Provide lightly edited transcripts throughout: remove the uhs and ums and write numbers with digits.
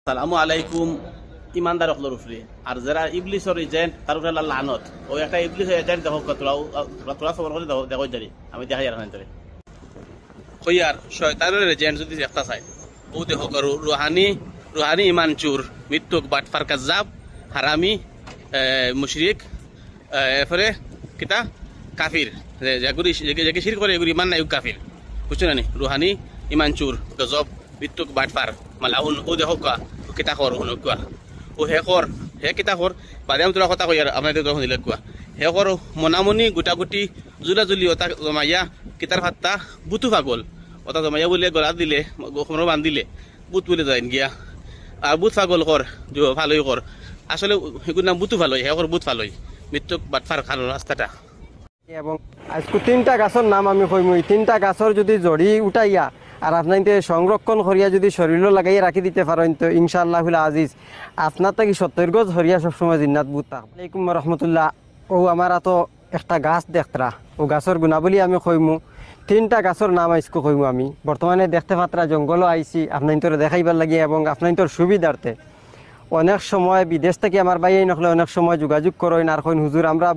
আসসালামু আলাইকুম ইমানদার অকলর উপরে আর যারা ইবলিসর এজেন্ট তার উপরে আল্লাহ লানত ও একটা ইবলিসের এজেন্ট দেখো তোরা খবর করে দেখো জানি আমি দেখাই আর হান্তরে কই আর শয়তানের এজেন্ট যদি একটা চাই ও দেখো করো রুহানি ইমান চুর মৃত্যুক বাটফার কাজ্জাব হারামি মুশরিক এরপরে কিতা কাফির যেগুলি যে শিরক করে এগুলি ইমান নাই কাফির বুঝছো না রুহানি ইমান চুর গজব মৃত্যুক বাটফার মালাউন ও দেখো কিতা কর কোৱা ও হে কিতা কর বাদে আমি তোরা কথা কই আর আপনাদের তখন দিলে কোৱা হে কর মনামনি গুটাগুটি জুলাজুলি ওটা জমাইয়া কিতার ফাত্তা বুতু পাগল ওটা জমাইয়া বলে গলা দিলে গোখমরো বান দিলে বুত বলে যায় গিয়া আর বুত পাগল কর ভালোই কর আসলে এগুলোর নাম বুতু ভালোই হে কর বুত ভালোই মৃত্যুক বাটফার খানোর রাস্তাটা এবং আজকে তিনটা গাছের নাম আমি কইম তিনটা গাছের যদি জড়ি উঠাইয়া আর আপনাদের সংরক্ষণ করিয়া যদি শরীরও লাগাইয়া রাখি দিতে পারেন তো ইনশাআল্লাহুল আজিজ আপনার তাকে 70 গজ হরিয়া সবসময় জিন্নাত বুত থাকবে। আলাইকুম রহমতুল্লাহ। ও আমার তো একটা গাছ দেখতরা ও গাছের গুণাবলী আমি কইমু তিনটা গাছের নাম আজকে কইমু আমি বর্তমানে দেখতে পাত্রা জঙ্গলও আইছি আপনাদের দেখাইবার লাগে এবং আপনাদের সুবিধার্থে অনেক সময় বিদেশ থেকে আমার বাইয়াই নকলে অনেক সময় যোগাযোগ করেন আর কইন হুজুর আমরা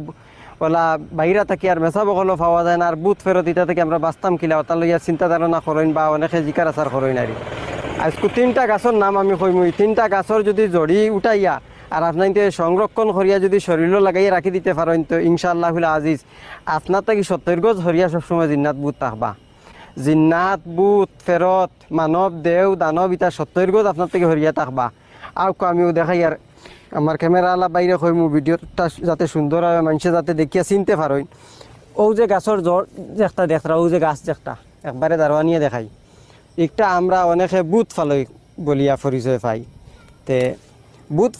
ওলা বাইরা থাকি আর মেসা বকলও পাওয়া যায় না আর বুথ ফেরত ইটা থেকে আমরা বাঁচতাম কিলা ওটা লইয়া চিন্তা ধারণা করেন বা অনেকে জিকার আচার করেন আর আজকে তিনটা গাছের নাম আমি কইমু তিনটা গাছের যদি জড়ি উঠাইয়া আর আপনাদের সংরক্ষণ করিয়া যদি শরীরও লাগাইয়া রাখি দিতে পারেন তো ইনশাআল্লাহুল আজিজ আপনার তাকে 70 গজ হরিয়া সবসময় জিন্নাত বুত থাকবা। জিন্নাত বুত ফেরত মানব দেও দানব ইটা 70 গজ আপনার থেকে হরিয়া থাকবা। আউক আমিও দেখাই আর আমার ক্যামেরা আলা বাইরে কইমু ভিডিওটা যাতে সুন্দর হয় মানুষে যাতে দেখিয়া চিনতে পারেন ও যে গাছের জ্বর একটা দেখরা ও যে গাছ একটা একবারে দারোয়ানিয়ে দেখাই একটা আমরা অনেকে বুথ ফালই বলিয়া পরিচয় পাই তে বুথ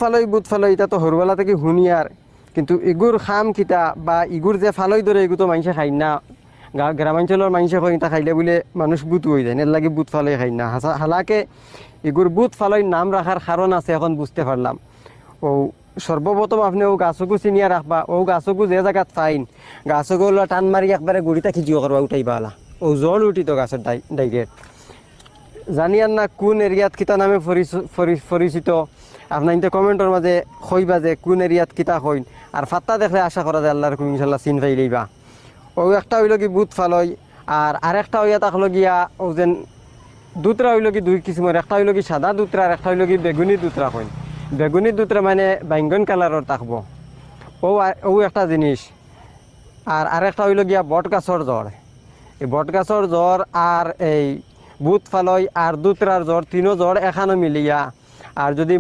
ফালই এটা তো হরবেলা থেকে হুনিয়ার কিন্তু ইগুর খাম কিতা বা ইগুর যে ফালই ধরে এগুলো তো মানুষে খাই না গ্রামাঞ্চলের মানুষে কই তা খাইলে বলে মানুষ বুথ হয়ে যায় এর লাগে বুথ ফালই খাই না হালাকে ইগুর বুথ ফালই নাম রাখার কারণ আছে এখন বুঝতে পারলাম। ও সর্বপ্রথম আপনি ও গাছকু চিনিয়া রাখবা ও গাছকু যে জায়গাত ফাইন গাছগুলো টান মারি একবারে গুড়িটা খিচিও করবা উঠাইবা আলা ও জল উঠিত গাছের ডাইরেক্ট জানিয়ার না কোন এরিয়াত কিতা নামে পরিচিত আপনার কিন্তু কমেন্টের মাঝে কইবা যে কোন এরিয়াত কিতা কইন আর ফাত্তা দেখলে আশা করা যায় আল্লাহর ইনশাল্লাহ চিন পাইলেইবা। ও একটা হইল কি বুথ ফালই আর আরেকটা হইয়া থাকলো গিয়া ও যেন দুতরা হইল কি দুই কিসিমের একটা হইল কি সাদা দুতরা আর একটা হইল কি বেগুনি দুতরা কইন বেগুনি দুতরা মানে বাইঙ্গন কালারের থাকবো ও একটা জিনিস আর আরেকটা হইল গিয়া বট গাছর জ্বর এই বট গাছর জ্বর আর এই বুথ ফালই আর দুতরার জ্বর তিনও জ্বর এখানো মিলিয়া আর যদি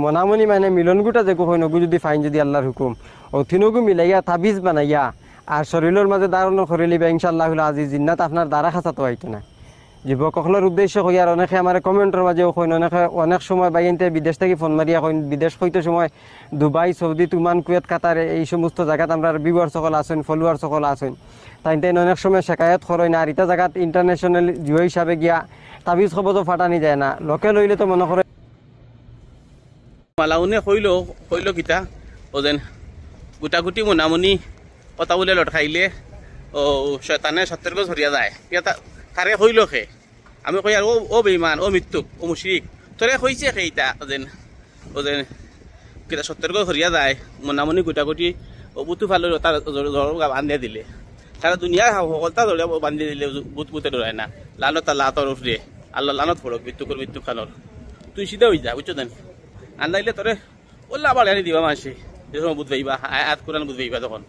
মনামনি মানে মিলনগুটা যে কইন ওগু যদি ফাইন যদি আল্লাহর হুকুম ও তিনগু মিলাইয়া তাবিজ বানাইয়া আর শরীরের মাঝে দাঁড়ানো করে লিবা ইনশাআল্লাহুল আজিজ জিন্নাত আপনার দ্বারা খাঁচা তো আইতো না। যুবকসকলের উদ্দেশ্য কই আর অনেকে আমার কমেন্টের মাঝেও কইন অনেক সময় বাইনতে বিদেশ থেকে ফোন মারিয়া কইন বিদেশ হইতে সময় দুবাই সৌদি তুমান কুয়েত কাতারে এই সমস্ত জায়গাত আমরা ভিউয়ার সকল আছেন ফলোয়ার সকল আছেন তাই অনেক সময় শেখায়ত করেন আর এটা জায়গাত ইন্টারন্যাশনাল জিও হিসাবে গিয়া তাবিজ খবর তো ফাটানি যায় না লোকে লইলে তো মনে করে মালাউনে কইল কিতা ও যেন গুটাগুটি মোনামনি কথা বলে লট খাইলে ও শয়তানে 70 গজ হরিয়া যায় তারে কইল খে আমি কই আর ও বেঈমান ও মৃত্যুক ও মুশরিক তোরে কইছে খেইতা ও যেন কিতা 70 গজ হরিয়া যায় মোনামনি গুটাগুটি ও বুতু ফালো তার বান্ধিয়া দিলে সারা দুনিয়া সকলতা ধরে বান্ধি দিলে বুতে ধরায় না লানত আল্লাহ তরফরে আল্লাহ লানত পড়ক মৃত্যু খানোর তুই সিধা হয়ে যা বুঝছো জানি আন্দাইলে তোরে ওল্লা আবার আনি দিবা মাসে যে সময় বুধ ভাইবা আয়াত কোরআন বুধ ভাইবা তখন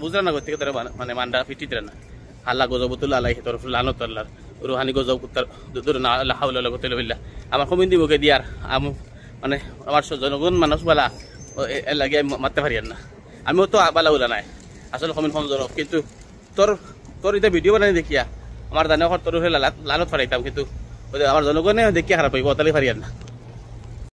বুঝলা না করতে তোরা মানে মান্ডা ফিটিতে না আল্লাহ গজবতুল্লাহ আল্লাহ তরফ লানত আল্লাহ রুহানি গজব ধরে না আল্লাহ হাউলা করতে বিল্লাহ আমার কমিন দিবকে দিয়ার মানে আমার জনগণ মানুষ বালা লাগে মারতে পারি না আমিও তো বালা উলা নাই আসলে কমিন কম জনক কিন্তু তোর এটা ভিডিও বানাই দেখিয়া আমার জানে তোর লালত ফারাইতাম কিন্তু আমার জনগণে দেখিয়া খারাপ পাইব অতালি পারি না।